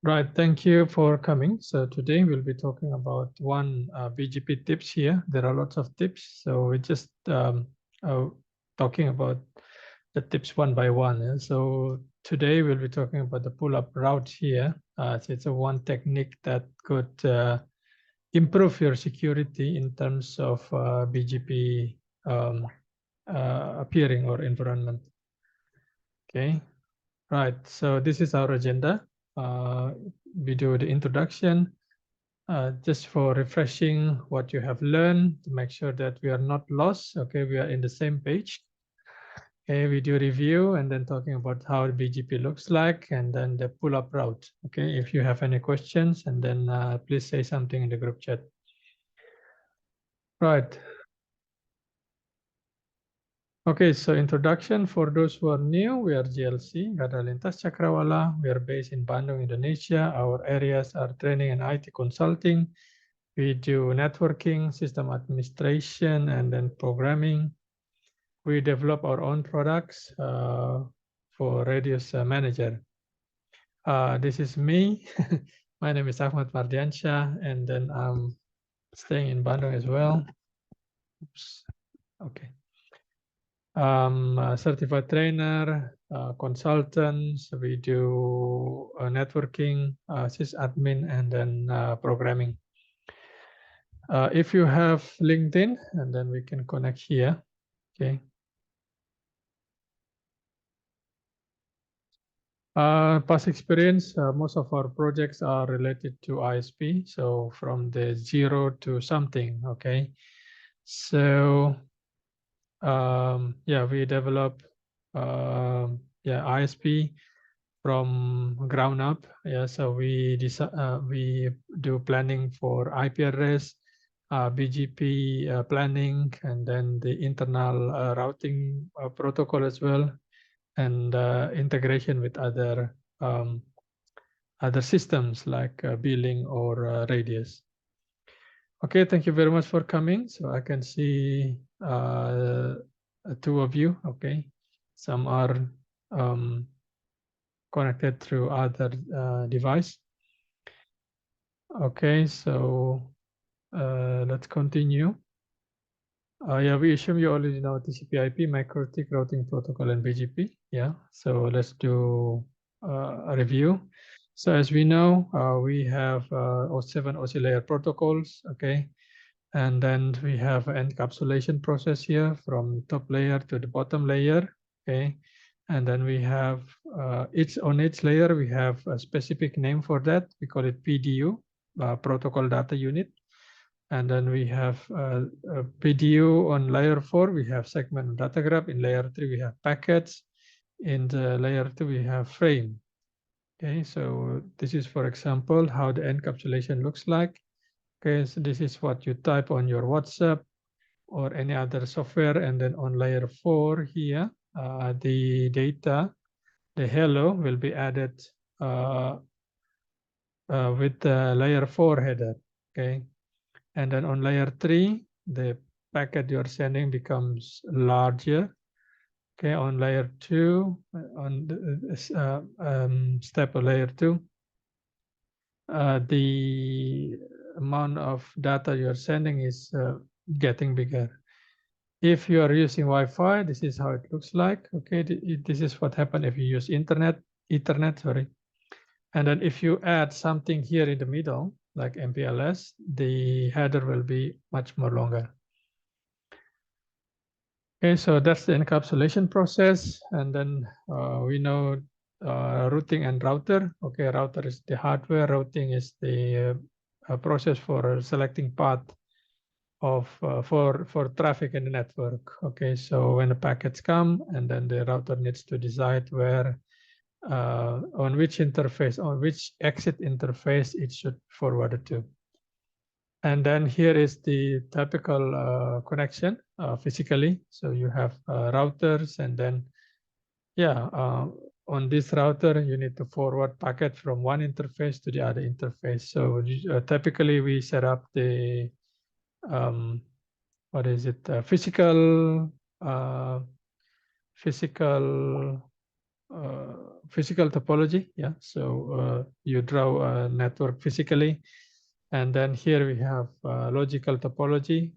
Right, thank you for coming. So today we'll be talking about one BGP tips here. There are lots of tips, so we're just talking about the tips one by one. Yeah? So today we'll be talking about the pull-up route here. So it's a one technique that could improve your security in terms of BGP appearing or environment. Okay, right. So this is our agenda. We do the introduction, just for refreshing what you have learned to make sure that we are not lost. Okay, we are in the same page. Okay, we do review and then talking about how the BGP looks like and then the pull-up route. Okay, if you have any questions, and then please say something in the group chat. Right. Okay, so introduction for those who are new, we are GLC, Garda Lintas Cakrawala. We are based in Bandung, Indonesia. Our areas are training and IT consulting. We do networking, system administration, and then programming. We develop our own products for Radius Manager. This is me. My name is Achmad Mardiansyah, and then I'm staying in Bandung as well. Oops. Okay. Certified trainer, consultants. We do networking, sysadmin, and then programming. If you have LinkedIn, and then we can connect here. Okay. Past experience, most of our projects are related to ISP, so from the 0 to something. Okay. So yeah, we develop ISP from ground up. Yeah, so we do planning for IP address, BGP planning, and then the internal routing protocol as well, and integration with other systems like billing or Radius. Okay, thank you very much for coming. So I can see two of you. Okay, some are connected through other device. Okay, so let's continue. Yeah, we assume you already know TCP/IP, MikroTik, routing protocol, and BGP. Yeah, so let's do a review. So as we know, we have 7 OC layer protocols. Okay, and then we have an encapsulation process here from top layer to the bottom layer. Okay, and then we have on each layer we have a specific name for that. We call it PDU, protocol data unit. And then we have a PDU on layer 4. We have segment data graph. In layer 3 we have packets. In the layer 2 we have frame. Okay, so this is, for example, how the encapsulation looks like. Okay, so this is what you type on your WhatsApp or any other software. And then on layer 4 here, the data, the hello, will be added with the layer 4 header. Okay, and then on layer 3, the packet you're sending becomes larger. Okay, on layer 2, on the step of layer 2, the amount of data you're sending is getting bigger. If you are using Wi-Fi, this is how it looks like. Okay, this is what happens if you use Ethernet, sorry. And then if you add something here in the middle, like MPLS, the header will be much more longer. Okay, so that's the encapsulation process. And then we know routing and router. Okay, router is the hardware. Routing is the process for selecting path of for traffic in the network. Okay, so when the packets come, and then the router needs to decide where on which interface, on which exit interface it should forward it to. And then here is the typical connection physically. So you have routers, and then on this router you need to forward packet from one interface to the other interface. So typically we set up the what is it? Physical physical topology. Yeah, so you draw a network physically, and then here we have logical topology,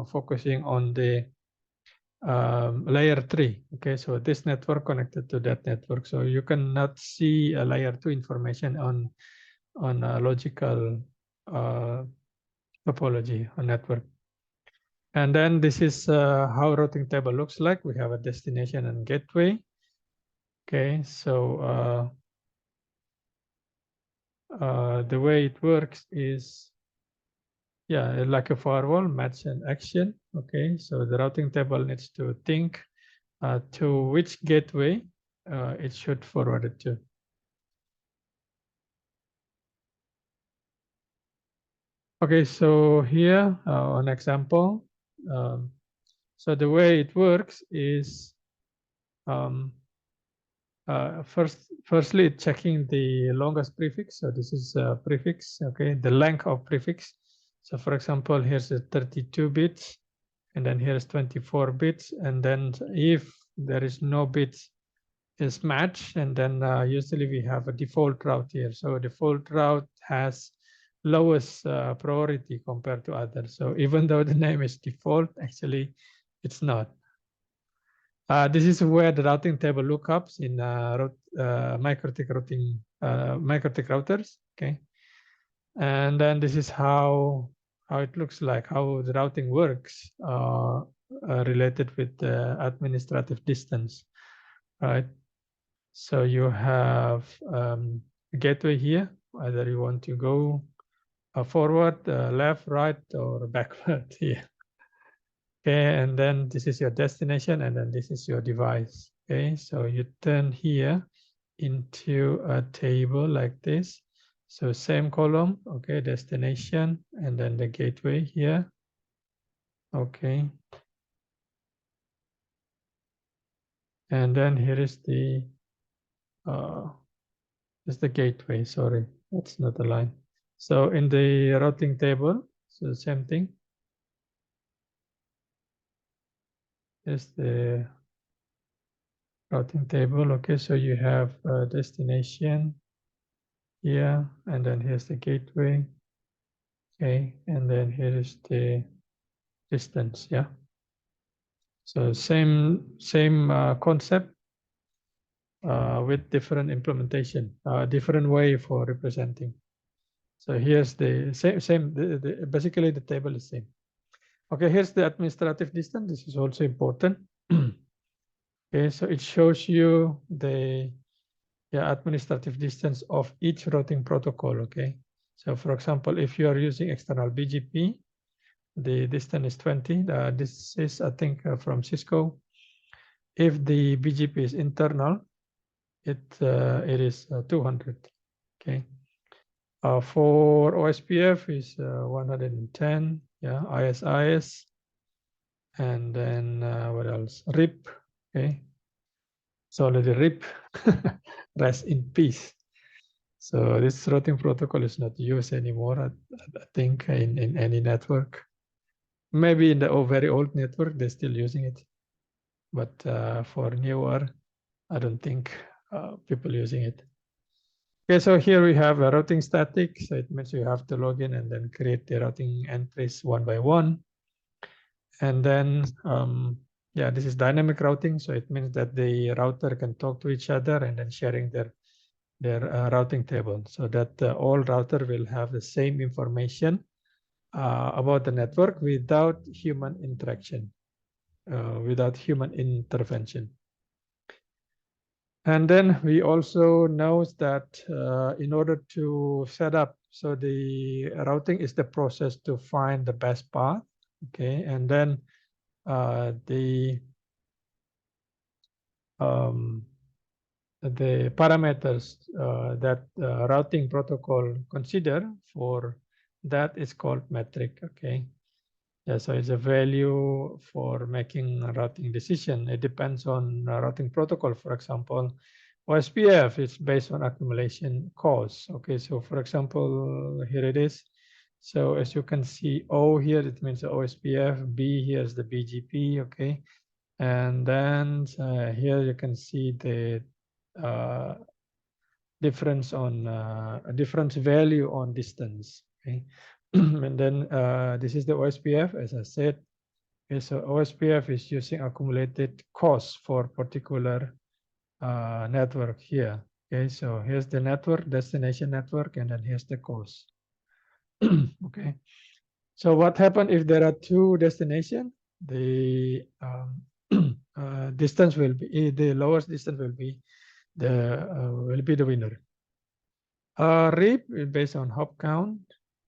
focusing on the layer 3. Okay, so this network connected to that network, so you cannot see a layer 2 information on a logical topology on network. And then this is how routing table looks like. We have a destination and gateway. Okay, so the way it works is, yeah, like a firewall, match and action. Okay, so the routing table needs to think to which gateway it should forward it to. Okay, so here an example. So the way it works is firstly checking the longest prefix. So this is a prefix, okay, the length of prefix. So for example, here's the 32 bits, and then here's 24 bits, and then if there is no bits is matched, and then usually we have a default route here. So default route has lowest priority compared to others. So even though the name is default, actually it's not. This is where the routing table lookups in MikroTik routing, MikroTik routers. Okay, and then this is how it looks like, how the routing works related with the administrative distance, right? So you have a gateway here. Either you want to go forward, left, right, or backward here. Okay, and then this is your destination, and then this is your device. Okay, so you turn here into a table like this. So same column, okay, destination, and then the gateway here. Okay. And then here is the gateway, sorry, that's not a line. So in the routing table, so the same thing. Here's the routing table. Okay, so you have a destination here, and then here's the gateway. Okay, and then here is the distance. Yeah. So same concept with different implementation, different way for representing. So here's the same. Basically, the table is same. Okay, here's the administrative distance. This is also important. Okay, so it shows you the administrative distance of each routing protocol. Okay, so for example, if you are using external BGP, the distance is 20. This is, I think, from Cisco. If the BGP is internal, it is 200. Okay. For OSPF is 110. Yeah, ISIS, and then what else? RIP. Okay. So already RIP. Rest in peace. So this routing protocol is not used anymore, I think, in any network. Maybe in the very old network, they're still using it. But for newer, I don't think people using it. Okay, so here we have a routing static. So it means you have to log in and then create the routing entries one by one. And then, yeah, this is dynamic routing. So it means that the router can talk to each other and then sharing their routing table, so that all router will have the same information about the network without human interaction, without human intervention. And then we also know that in order to set up, so the routing is the process to find the best path. Okay, and then the parameters that routing protocol consider for that is called metric. Okay, yeah, so it's a value for making a routing decision. It depends on routing protocol. For example, OSPF is based on accumulation cost. Okay, so for example, here it is. So as you can see, O here, it means the OSPF, B here is the BGP, okay? And then here you can see the difference on a difference value on distance. Okay, and then this is the OSPF, as I said. Okay, so OSPF is using accumulated cost for particular network here. Okay, so here's the network, destination network, and then here's the cost. Okay, so what happens if there are two destinations? The distance will be the lowest distance will be the winner. RIP is based on hop count.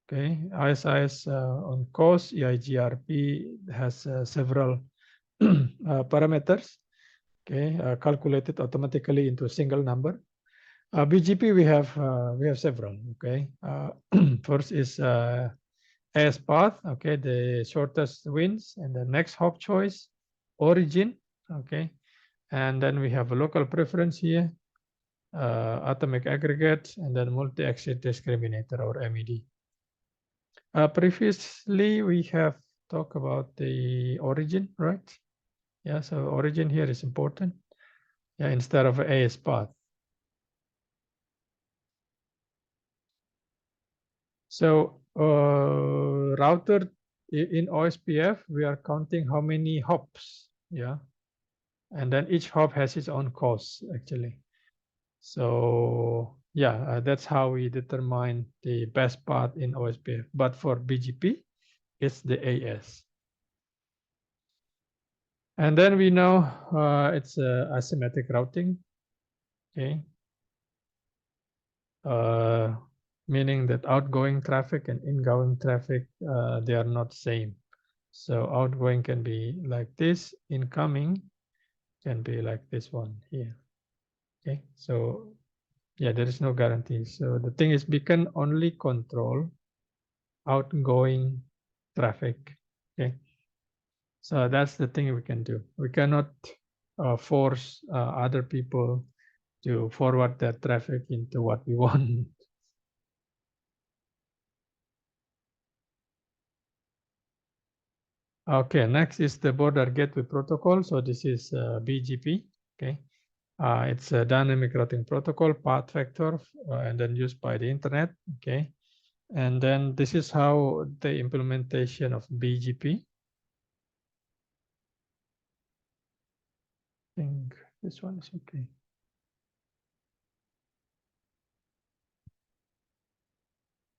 Okay, ISIS on cost. EIGRP has several parameters. Okay, calculated automatically into a single number. BGP we have several. Okay, first is AS path. Okay, the shortest wins, and the next hop choice, origin. Okay, and then we have a local preference here, atomic aggregate, and then multi-exit discriminator, or MED. Previously we have talked about the origin, right? Yeah, so origin here is important. Yeah, instead of AS path. So router in OSPF, we are counting how many hops. Yeah, and then each hop has its own cost actually. So yeah, that's how we determine the best path in OSPF. But for BGP, it's the AS. And then we know it's asymmetric routing. Okay. Meaning that outgoing traffic and ingoing traffic, they are not same. So outgoing can be like this, incoming can be like this one here. Okay, so yeah, there is no guarantee. So the thing is, we can only control outgoing traffic. Okay, so that's the thing we can do. We cannot force other people to forward their traffic into what we want. Okay, next is the border gateway protocol. So this is BGP. Okay, it's a dynamic routing protocol, path vector, and then used by the internet. Okay, and then this is how the implementation of BGP. I think this one is okay.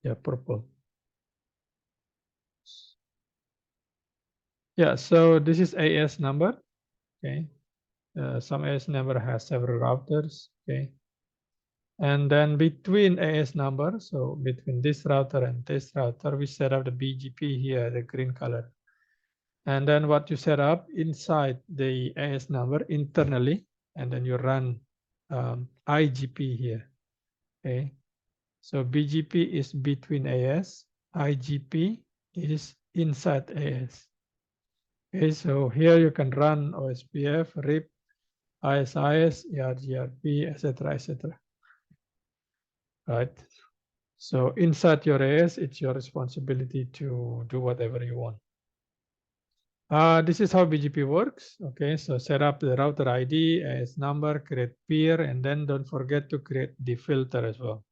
Yeah, purple. Yeah, so this is AS number. Okay, some AS number has several routers. Okay, and then between AS number, so between this router and this router, we set up the BGP here, the green color. And then what you set up inside the AS number internally, and then you run IGP here. Okay, so BGP is between AS, IGP is inside AS. Okay, so here you can run OSPF, RIP, ISIS, ERGRP, etc., etc. Right? So inside your AS, it's your responsibility to do whatever you want. This is how BGP works. Okay, so set up the router ID as number, create peer, and then don't forget to create the filter as well.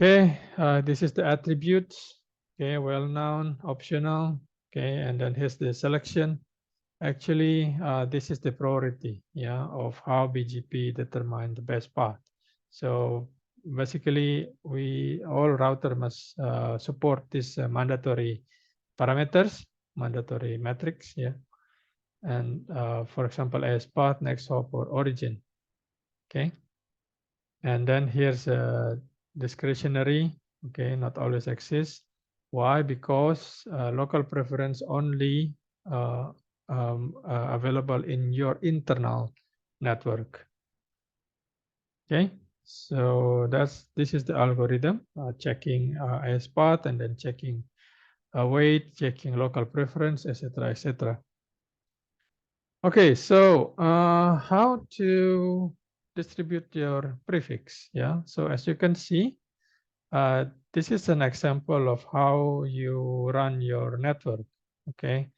Okay, this is the attributes. Okay, well known, optional. Okay, and then here's the selection. Actually, this is the priority, yeah, of how BGP determine the best path. So basically, all router must support this mandatory parameters, mandatory metrics, yeah. And for example, as path, next hop, or origin. Okay. And then here's a discretionary. Okay, not always exists. Why? Because local preference only available in your internal network. Okay, so this is the algorithm, checking as path, and then checking weight, checking local preference, etc., etc. Okay, so how to distribute your prefix? Yeah, so as you can see, this is an example of how you run your network. Okay,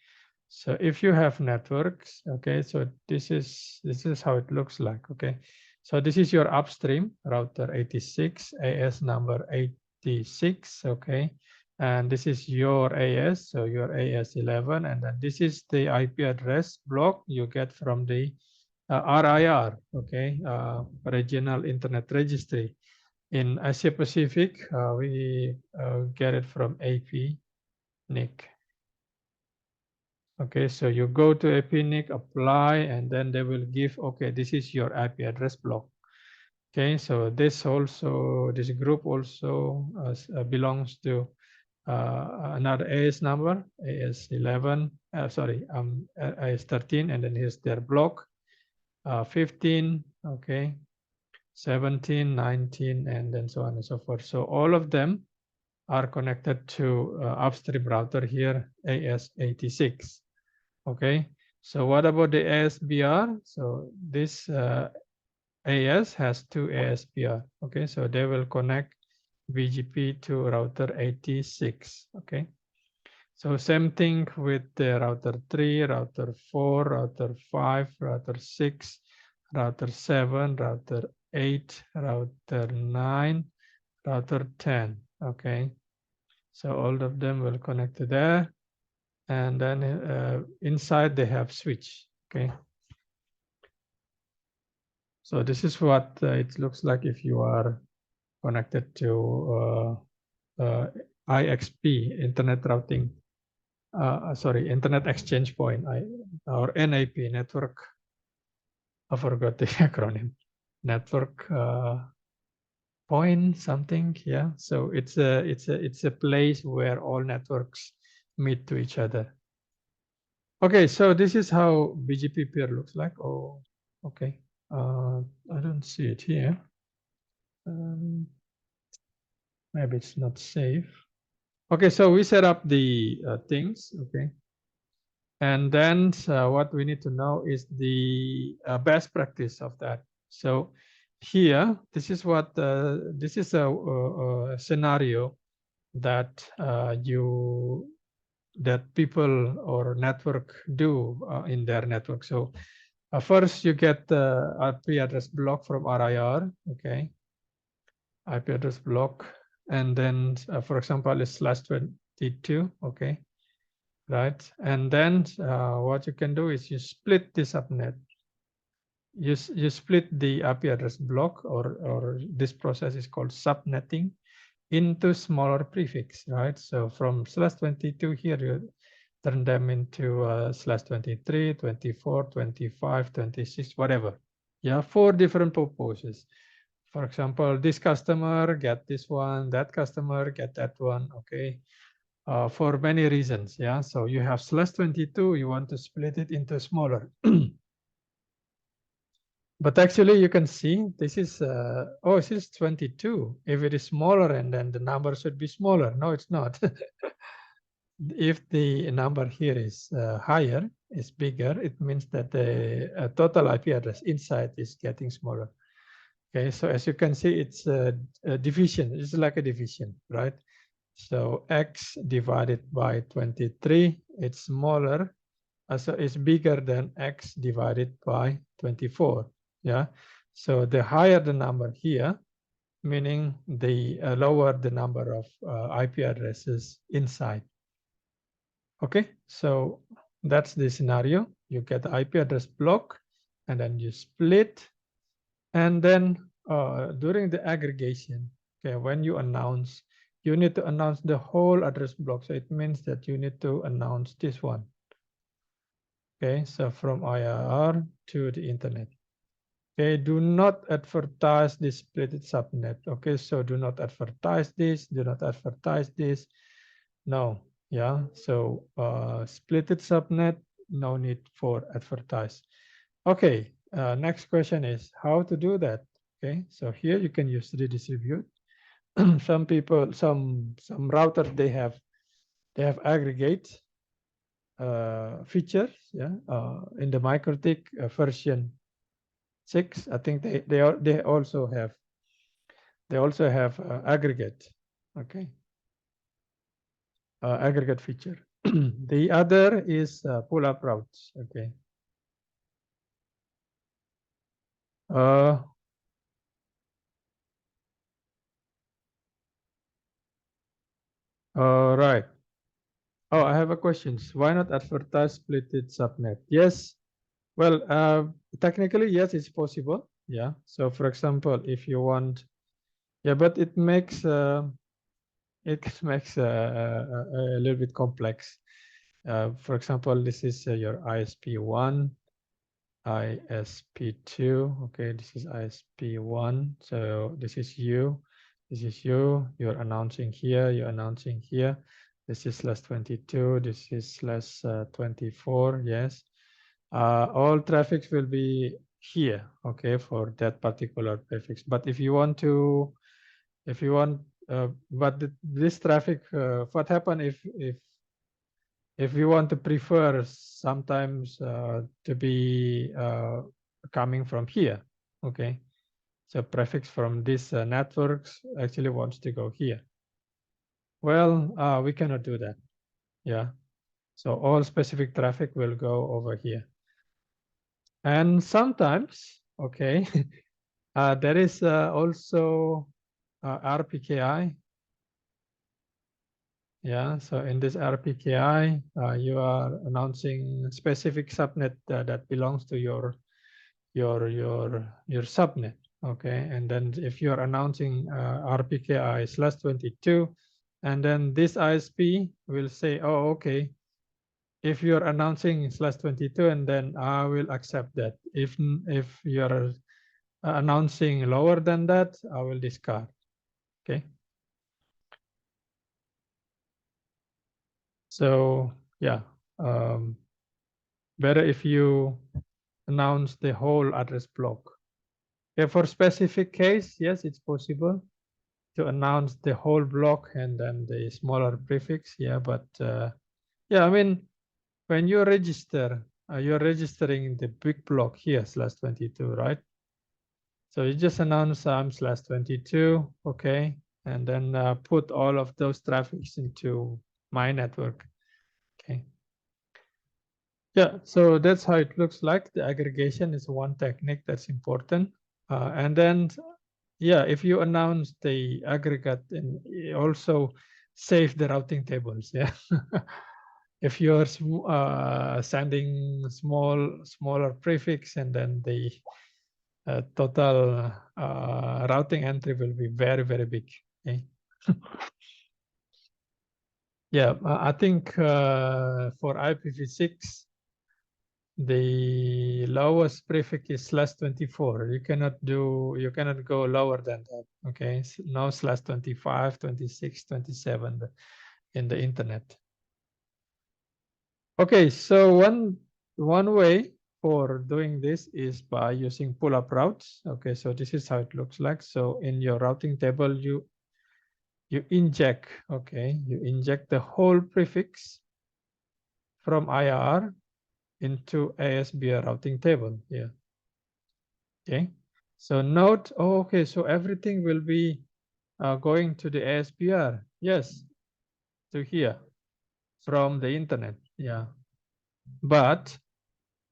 so if you have networks, okay, so this is how it looks like. Okay, So this is your upstream router 86, AS number 86, okay? And this is your AS, so your AS11, and then this is the IP address block you get from the RIR, okay? Regional Internet Registry. In Asia Pacific, we get it from APNIC. Okay, so you go to APNIC, apply, and then they will give, okay, this is your IP address block. Okay, so this group also belongs to another AS number, AS11, AS13, and then here's their block, 15, okay, 17, 19, and then so on and so forth. So all of them are connected to upstream router here, AS86. Okay, so what about the ASBR? So this AS has two ASBR. Okay, so they will connect BGP to router 86. Okay, so same thing with the router 3, router 4, router 5, router 6, router 7, router 8, router 9, router 10. Okay, so all of them will connect to there. And then inside they have switch. Okay, so this is what it looks like if you are connected to IXP, Internet Routing, Internet Exchange Point, or NAP, Network. I forgot the acronym. Network Point something, yeah. So it's a place where all networks meet to each other. Okay, so this is how BGP peer looks like. Oh, okay. I don't see it here. Maybe it's not safe. Okay, so we set up the things, okay. And then what we need to know is the best practice of that. So here, this is what this is a scenario that that people or network do in their network. So first you get the IP address block from RIR, okay, IP address block, and then for example it's /22, okay, right? And then what you can do is you split the subnet. You split the IP address block, or this process is called subnetting, into smaller prefix, right? So from /22 here, you turn them into /23, 24, 25, 26, whatever. Yeah, 4 different purposes. For example, this customer get this one, that customer get that one, okay? For many reasons, yeah? So you have /22, you want to split it into smaller. But actually you can see this is, this is 22. If it is smaller, and then the number should be smaller. No, it's not. If the number here is higher, is bigger, it means that the total IP address inside is getting smaller. Okay, so as you can see, it's a division. It's like a division, right? So x divided by 23, it's smaller. So it's bigger than x divided by 24. Yeah. So the higher the number here, meaning the lower the number of IP addresses inside. Okay, so that's the scenario. You get the IP address block, and then you split, and then during the aggregation, okay, when you announce, you need to announce the whole address block. So it means that you need to announce this one. Okay, so from IRR to the internet. Okay, do not advertise this splitted subnet. Okay, so do not advertise this, do not advertise this. No, yeah, so splitted subnet, no need for advertise. Okay, next question is how to do that. Okay, so here you can use redistribute. Some people, some routers, they have aggregate features, yeah, in the MikroTik version 6. I think they also have aggregate, okay, aggregate feature. The other is pull-up routes, okay. All right. Oh, I have a question. Why not advertise splitted subnet? Yes. Well, technically, yes, it's possible. Yeah. So, for example, if you want, yeah, but it makes it makes a little bit complex. For example, this is your ISP1, ISP2. Okay, this is ISP1. So this is you. This is you. You're announcing here. You're announcing here. This is /22. This is /24. Yes. All traffics will be here. Okay, for that particular prefix. But if you want to, if you want, but this traffic, what happen if you want to prefer sometimes to be coming from here, okay? So prefix from this networks actually wants to go here. Well, we cannot do that. Yeah. So all specific traffic will go over here. And sometimes, okay, there is also RPKI. Yeah, so in this RPKI, you are announcing specific subnet that belongs to your subnet. Okay, and then if you are announcing RPKI /22, and then this ISP will say, oh, okay, if you're announcing /22, and then I will accept that. If you're announcing lower than that, I will discard. Okay. So yeah, better if you announce the whole address block. Yeah, for specific case, yes, it's possible to announce the whole block and then the smaller prefix. Yeah, but yeah, I mean, when you register, you're registering the big block here /22, right? So you just announce I'm /22, okay, and then put all of those traffics into my network. Okay. Yeah, so that's how it looks like. The aggregation is one technique that's important. And then, yeah, if you announce the aggregate and also save the routing tables, yeah. If you're sending smaller prefix, and then the total routing entry will be very, very big. Okay. Yeah, I think for IPv6, the lowest prefix is /24. You cannot go lower than that. Okay, no /25, 26, 27 in the internet. Okay, so one way for doing this is by using pull-up routes. Okay, so this is how it looks like. So in your routing table, you inject, okay, you inject the whole prefix from IR into ASBR routing table here. Okay, so note, oh, okay, so everything will be going to the ASBR. Yes, to here from the internet. Yeah, but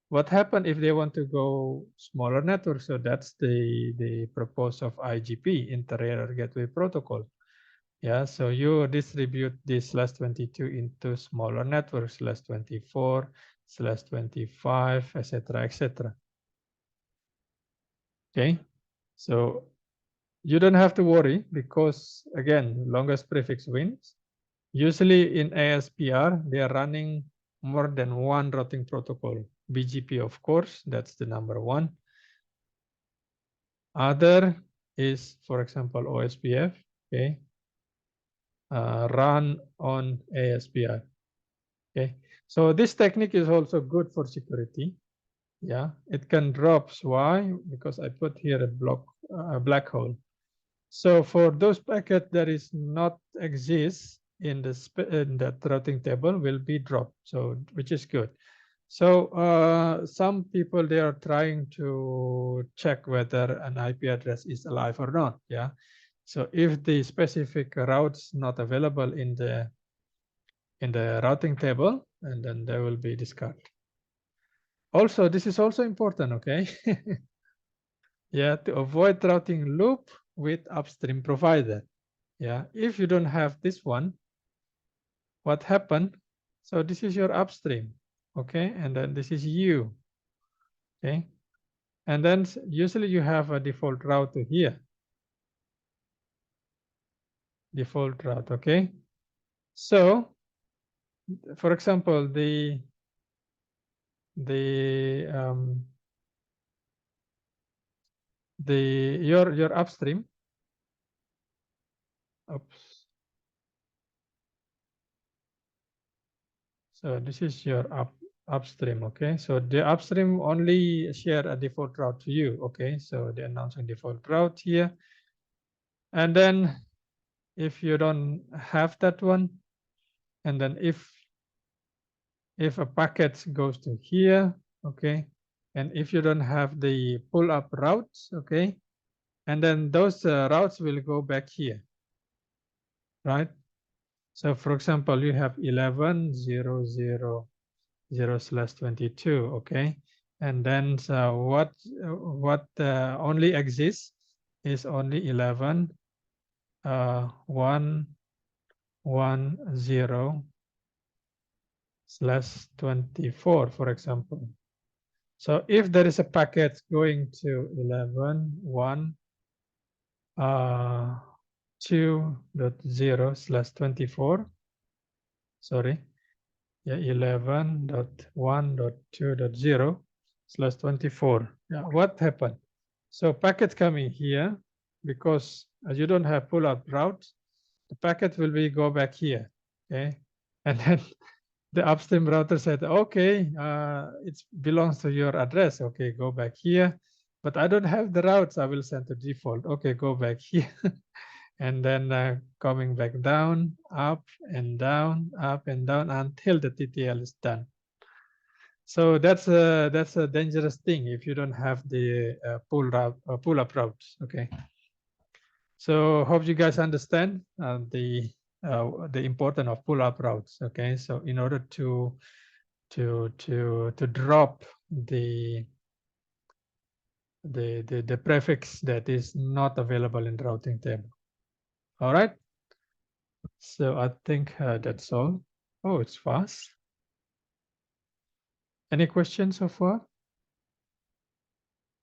what happened if they want to go smaller network? So that's the purpose of IGP, Inter-Area Gateway Protocol. Yeah, so you distribute this /22 into smaller networks, /24, /25, etc., etc. Okay, so you don't have to worry because, again, longest prefix wins. Usually in ASPR, they are running more than one routing protocol. BGP, of course, that's the number one. Other is, for example, OSPF, okay, run on ASPR. Okay, so this technique is also good for security. Yeah, it can drop. Why? Because I put here a black hole. So for those packets that is not exist in that routing table will be dropped. So which is good. So some people, they are trying to check whether an IP address is alive or not. Yeah. So if the specific routes not available in the routing table, and then they will be discarded. Also, this is also important, okay? Yeah, to avoid routing loop with upstream provider. Yeah, if you don't have this one, what happened? So this is your upstream, okay, and then this is you, okay, and then usually you have a default route to here, default route, okay. So for example, the um, your upstream, oops, so this is your upstream, okay. So the upstream only share a default route to you, okay. So they're announcing default route here, and then if you don't have that one, and then if a packet goes to here, okay, and if you don't have the pull up routes, okay, and then those routes will go back here, right? So for example, you have 11.0.0.0/22, okay, and then so what only exists is only 11.1.1.0/24, for example. So if there is a packet going to 11.1.2.0/24, sorry, yeah, 11.1.2.0/24. Yeah, what happened? So packet coming here, because as you don't have pull-up route, the packet will be go back here, okay? And then the upstream router said, okay, it belongs to your address. Okay, go back here. But I don't have the routes. I will send to default. Okay, go back here. And then coming back down, up and down, up and down until the TTL is done. So that's a dangerous thing if you don't have the pull up routes. Okay. So hope you guys understand the importance of pull up routes. Okay. So in order to drop the prefix that is not available in routing table. All right. So I think that's all. Oh, it's fast. Any questions so far?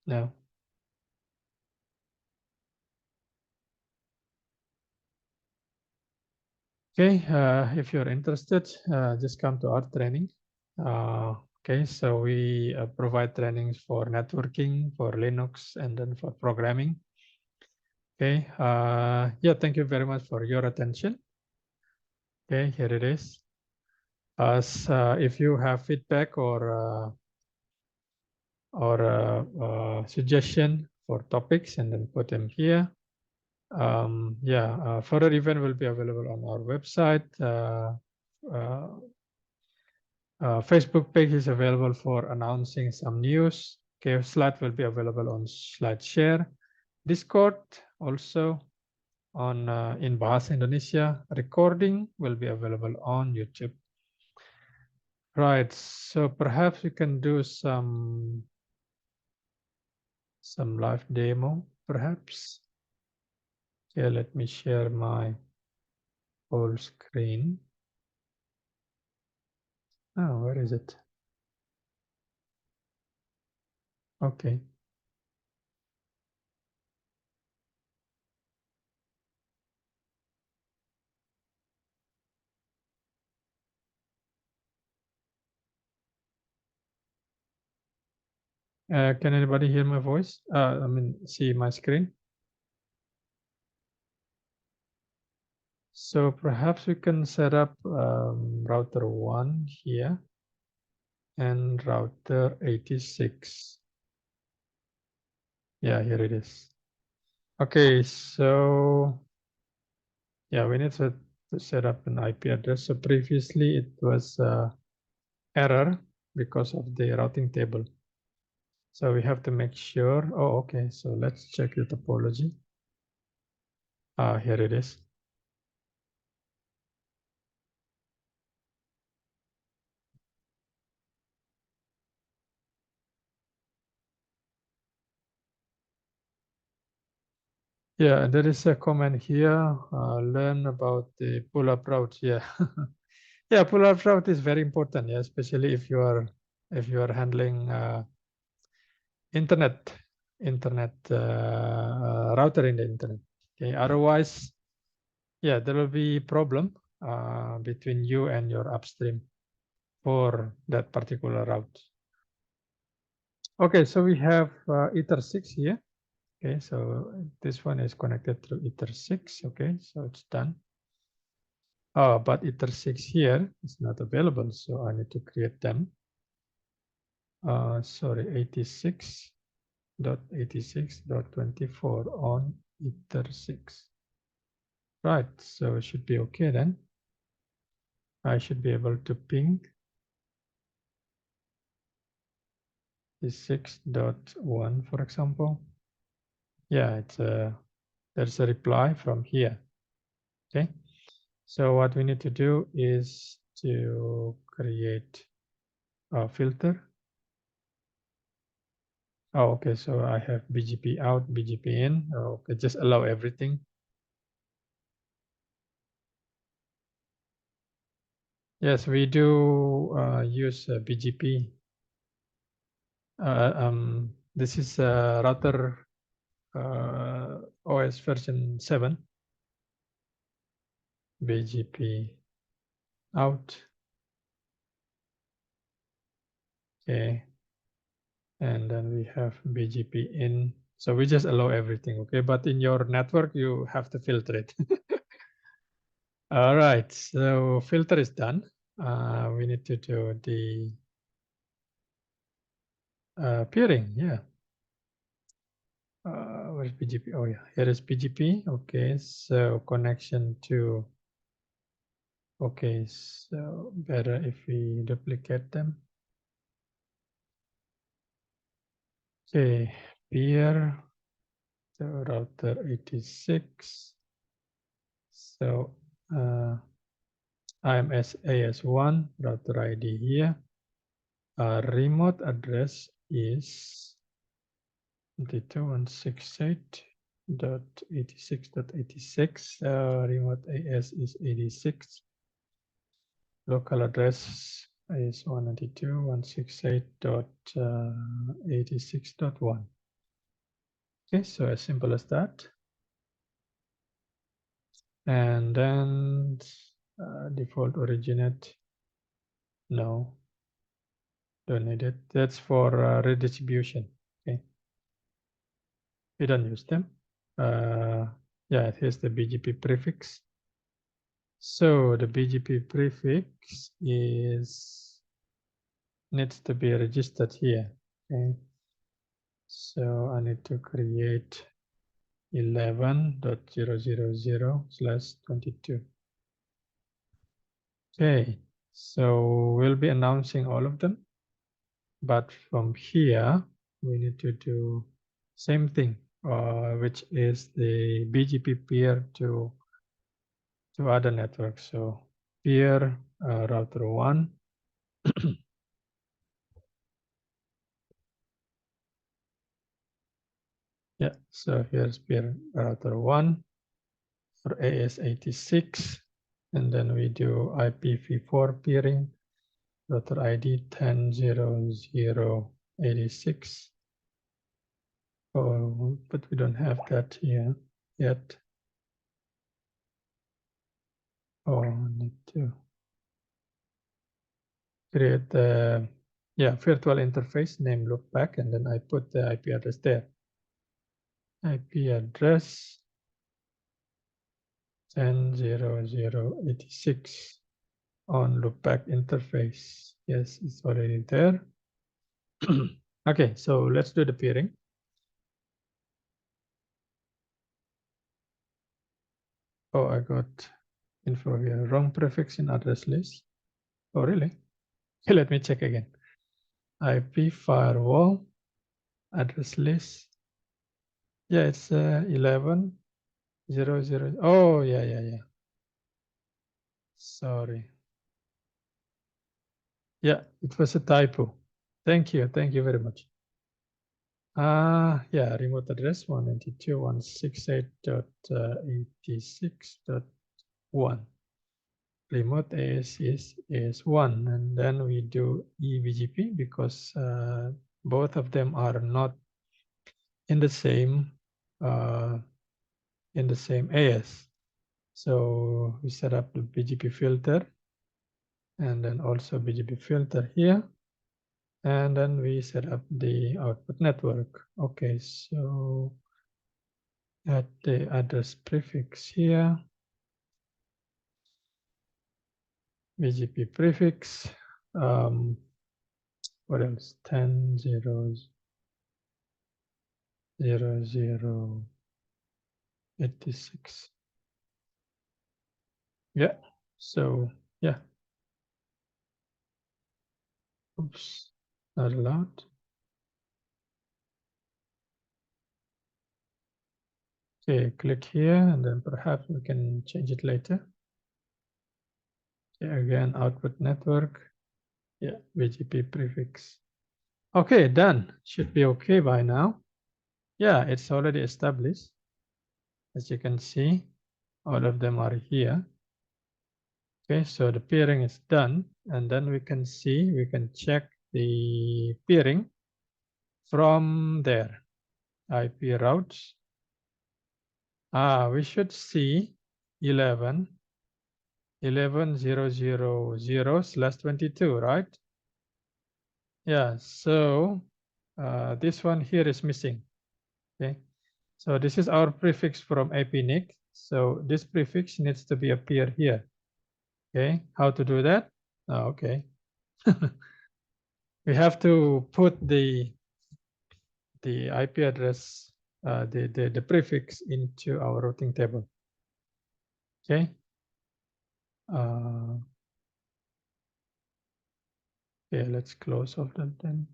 No. Okay. If you're interested, just come to our training. Okay. So we provide trainings for networking, for Linux, and then for programming. Okay. Yeah. Thank you very much for your attention. Okay. Here it is. If you have feedback or suggestion for topics, and then put them here. Yeah, further event will be available on our website. Facebook page is available for announcing some news. Okay, slide will be available on Slideshare. Discord also on in Bahasa Indonesia. Recording will be available on YouTube. Right, so perhaps we can do some live demo, perhaps. Okay, let me share my whole screen. Oh, where is it? Okay. Can anybody hear my voice? I mean, see my screen? So perhaps we can set up router 1 here and router 86. Yeah, here it is. Okay, so yeah, we need to set up an IP address. So previously it was error because of the routing table. So we have to make sure. Oh, okay. So let's check the topology. Here it is. Yeah, there is a comment here. Learn about the pull-up routes. Yeah. Yeah, pull-out route is very important, yeah, especially if you are handling internet router in the internet. Okay, otherwise, yeah, there will be problem between you and your upstream for that particular route. Okay, so we have Ether 6 here. Okay, so this one is connected through Ether 6. Okay, so it's done. Oh, but Ether 6 here is not available, so I need to create them. Sorry, 86.86.24 on Ether 6. Right, so it should be okay then. I should be able to ping the 6.1, for example. Yeah, it's there's a reply from here. Okay, so what we need to do is to create a filter. Oh, okay, so I have BGP out, BGP in. Okay, just allow everything. Yes, we do use BGP. This is router OS version 7. BGP out. Okay, and then we have BGP in. So we just allow everything, okay? But in your network, you have to filter it. All right, so filter is done. We need to do the peering, yeah. Where's BGP? Oh yeah, here is BGP. Okay, so connection to, okay, so better if we duplicate them. Okay, peer, so router 86. So IMS AS1, router ID here. Remote address is 22.168.86.86. Remote AS is 86. Local address is 192.168.86.1. Okay, so as simple as that. And then default originate, no, don't need it. That's for redistribution. Okay, we don't use them. Yeah, here's the BGP prefix. So the BGP prefix needs to be registered here. Okay, so I need to create 11.000/22. Okay, so we'll be announcing all of them, but from here we need to do same thing, which is the BGP peer to other networks. So peer router 1. Yeah, so here's peer router 1 for AS86, and then we do IPv4 peering, router ID 10.0.0.86. Oh, but we don't have that here yet. Oh, I need to create the virtual interface name loopback, and then I put the IP address there. IP address 10.0.0.86 on loopback interface. Yes, it's already there. Okay, so let's do the peering. Oh, I got info here. Wrong prefix in address list. Oh, really? Okay, let me check again. IP firewall address list. Yeah, it's 11.0.0. Oh, yeah. Sorry. Yeah, it was a typo. Thank you very much. Yeah, remote address 192.168.86.1. remote AS is 1, and then we do eBGP because both of them are not in the same AS. So we set up the BGP filter, and then also BGP filter here, and then we set up the output network. Okay, so at the address prefix here, BGP prefix, what else? 10.0.0.0.86. Yeah, so yeah. Oops, not allowed. Okay, click here, and then perhaps we can change it later. Okay, again, output network. Yeah, BGP prefix. Okay, done. Should be okay by now. Yeah, it's already established. As you can see, all of them are here. Okay, so the peering is done, and then we can check the peering from there. IP routes. We should see 11.0.0.0/22, right? Yeah, so this one here is missing. Okay, so this is our prefix from APNIC. So this prefix needs to be appear here. Okay, how to do that? Okay. We have to put the IP address, the prefix into our routing table. Okay. Okay, let's close off that then.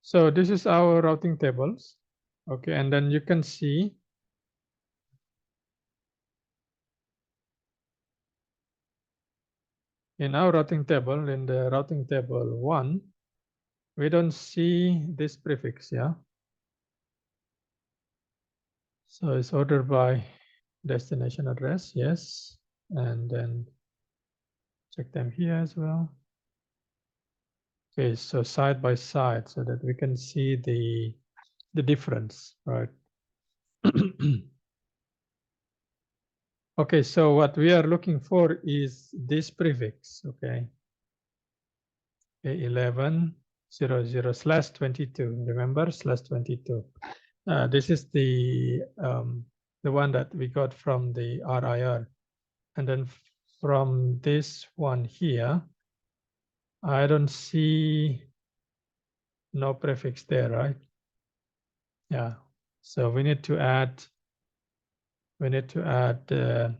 So this is our routing tables. Okay, and then you can see in our routing table, in the routing table 1, we don't see this prefix, yeah? So it's ordered by destination address, yes. And then check them here as well. Okay, so side by side so that we can see the difference, right? Okay, so what we are looking for is this prefix, okay? 11.0.0/22, remember, /22. This is the one that we got from the RIR. And then from this one here, I don't see no prefix there, right? Yeah, so we need to add the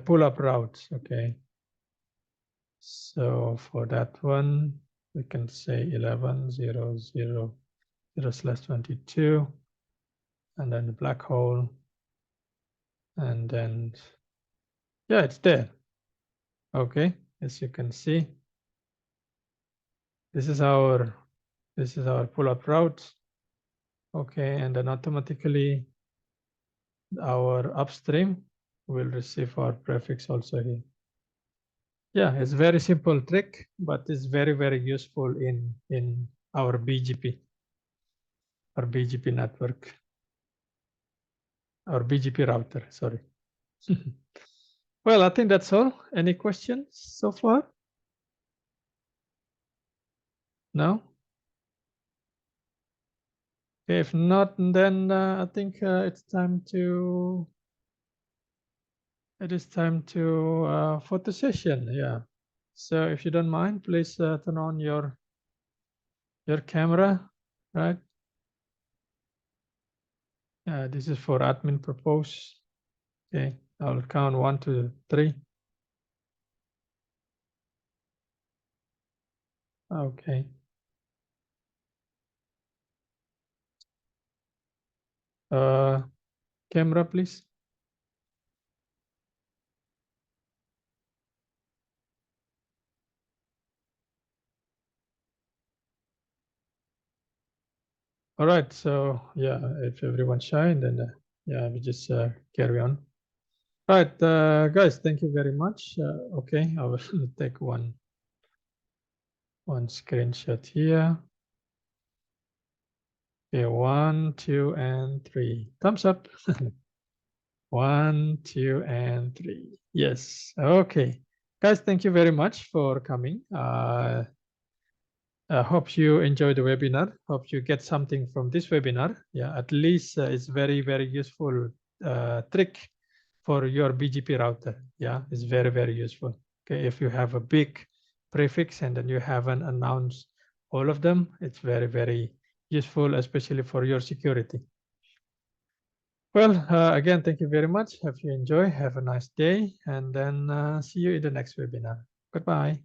pull-up routes, okay? So for that one, we can say 11.0.0.0/22, and then the black hole, and then yeah, it's there. Okay, as you can see, this is our pull-up route. Okay, and then automatically our upstream will receive our prefix also here. Yeah, it's a very simple trick, but it's very, very useful in our BGP network, our BGP router, sorry. Well, I think that's all. Any questions so far? No? Okay, if not, then I think it is time to photo session. Yeah. So if you don't mind, please turn on your camera, right? This is for admin purpose. Okay, I'll count 1, 2, 3. Okay. Camera, please. All right. So yeah, if everyone's shy, then yeah, we just carry on. All right, guys. Thank you very much. Okay, I will take one screenshot here. Okay, 1, 2, and 3. Thumbs up. 1, 2, and 3. Yes. Okay, guys. Thank you very much for coming. Hope you enjoy the webinar. Hope you get something from this webinar. Yeah, at least it's very useful trick for your BGP router. Yeah, it's very useful. Okay, if you have a big prefix and then you haven't announced all of them, it's very useful, especially for your security. Well, again, thank you very much. Have you enjoy. Have a nice day, and then see you in the next webinar. Goodbye.